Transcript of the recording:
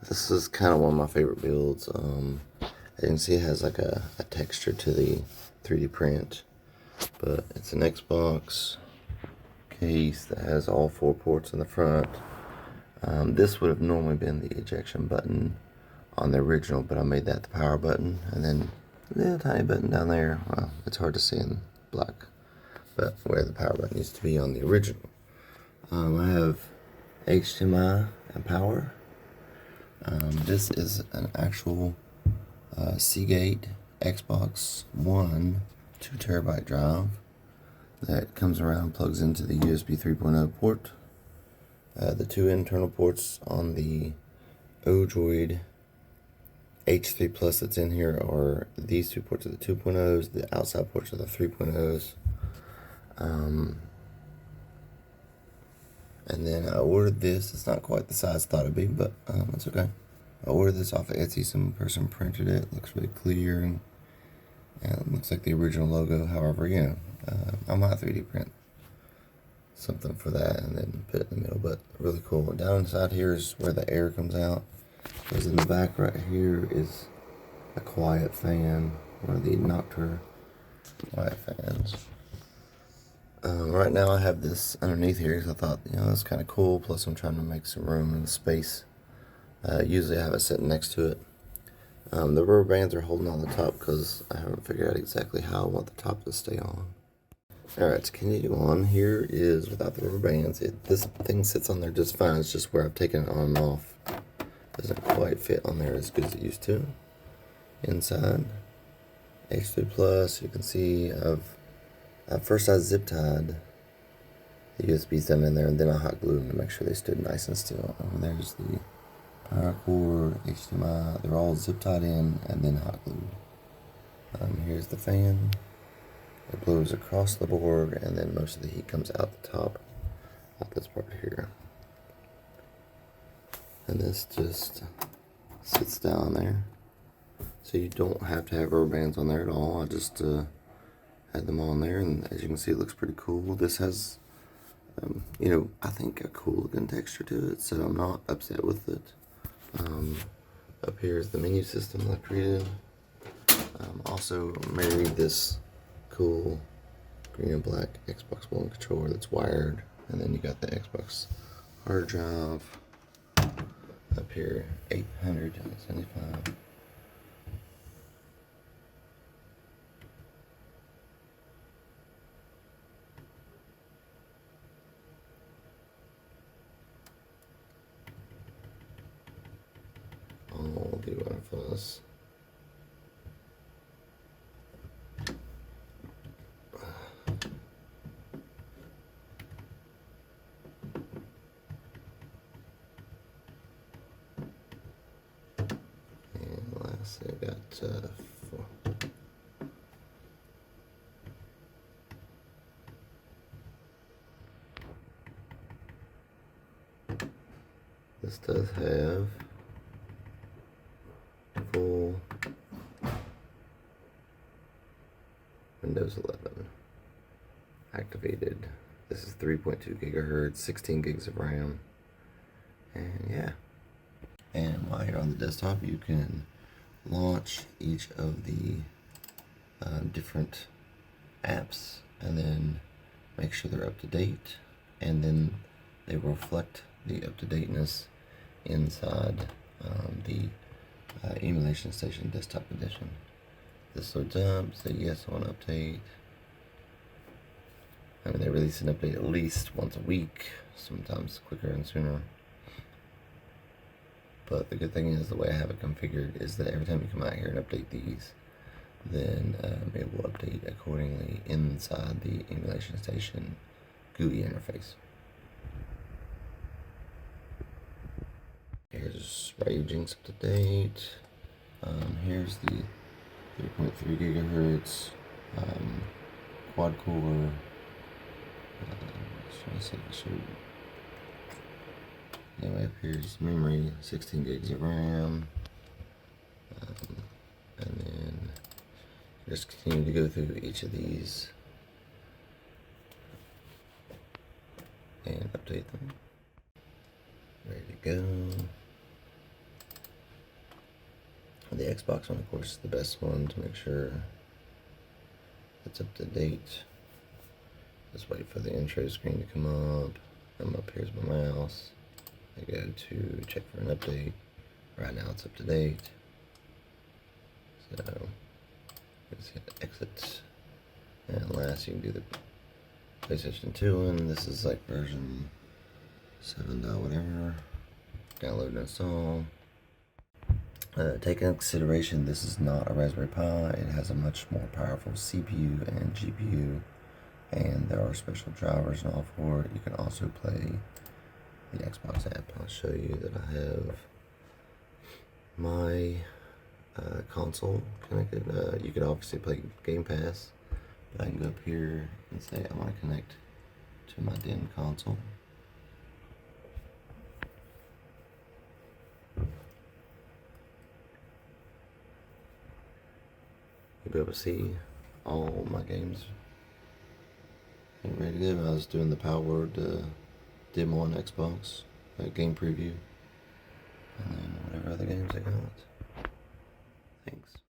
This is kind of one of my favorite builds. As you can see, it has like a texture to the 3D print, but it's an Xbox case that has all 4 ports in the front. This would have normally been the ejection button on the original, but I made that the power button, and then a little tiny button down there. Well, it's hard to see in black, but where the power button used to be on the original. I have HDMI and power. This is an actual Seagate Xbox One 2TB drive that comes around, plugs into the USB 3.0 port. The 2 internal ports on the Odroid H3 Plus that's in here are these 2 ports are the 2.0s, the outside ports are the 3.0s. And then I ordered this. It's not quite the size I thought it'd be, but it's okay. I ordered this off of Etsy. Some person printed it. Looks really clear and it looks like the original logo. However, you know, I might 3D print something for that and then put it in the middle. But really cool. Down inside here is where the air comes out. Because in the back right here is a quiet fan, one of the Noctur quiet fans. Right now I have this underneath here because I thought, you know, that's kind of cool. Plus I'm trying to make some room and space. Usually I have it sitting next to it. The rubber bands are holding on the top because I haven't figured out exactly how I want the top to stay on. Alright, to continue on, here is without the rubber bands. This thing sits on there just fine. It's just where I've taken it on and off. Doesn't quite fit on there as good as it used to. Inside, H3 Plus, you can see at first I zip tied the USBs down in there, and then I hot glued them to make sure they stood nice and still. Over there's the power cord, HDMI, they're all zip tied in and then hot glued. Here's the fan. It blows across the board, and then most of the heat comes out the top, out this part here. And this just sits down there. So you don't have to have rubber bands on there at all. I just had them on there, and as you can see, it looks pretty cool. This has, you know, I think a cool looking texture to it, so I'm not upset with it. Up here is the menu system that I created. Also married this cool green and black Xbox One controller that's wired, and then you got the Xbox hard drive up here, 875. I'll do one for this. And lastly, I got 4. This does have full Windows 11 activated. This is 3.2 gigahertz, 16 gigs of RAM, and yeah. And while you're on the desktop, you can launch each of the different apps and then make sure they're up to date, and then they reflect the up-to-dateness inside the Emulation Station Desktop Edition. This loads up, say yes, I want to update. I mean, they release an update at least once a week, sometimes quicker and sooner. But the good thing is, the way I have it configured is that every time you come out here and update these, then it will update accordingly inside the Emulation Station GUI interface. Here's Raging's up to date. Here's the 3.3 gigahertz quad core. Anyway, up here's memory, 16 gigs of RAM, and then just continue to go through each of these and update them. Ready to go. Xbox One, of course, is the best one to make sure it's up to date. Just wait for the intro screen to come up. I'm up here's my mouse. I go to check for an update. Right now it's up to date. So let's hit exit. And last you can do the PlayStation 2 one. This is like version 7. Whatever. Download and install. Take into consideration this is not a Raspberry Pi. It has a much more powerful CPU and GPU, and there are special drivers and all for it. You can also play the Xbox app. I'll show you that I have my console connected. You can obviously play Game Pass, but I can go up here and say I want to connect to my den console. You'll be able to see all my games ready to go. I was doing the Power Word demo on Xbox, game preview, and then whatever other games I got. Thanks.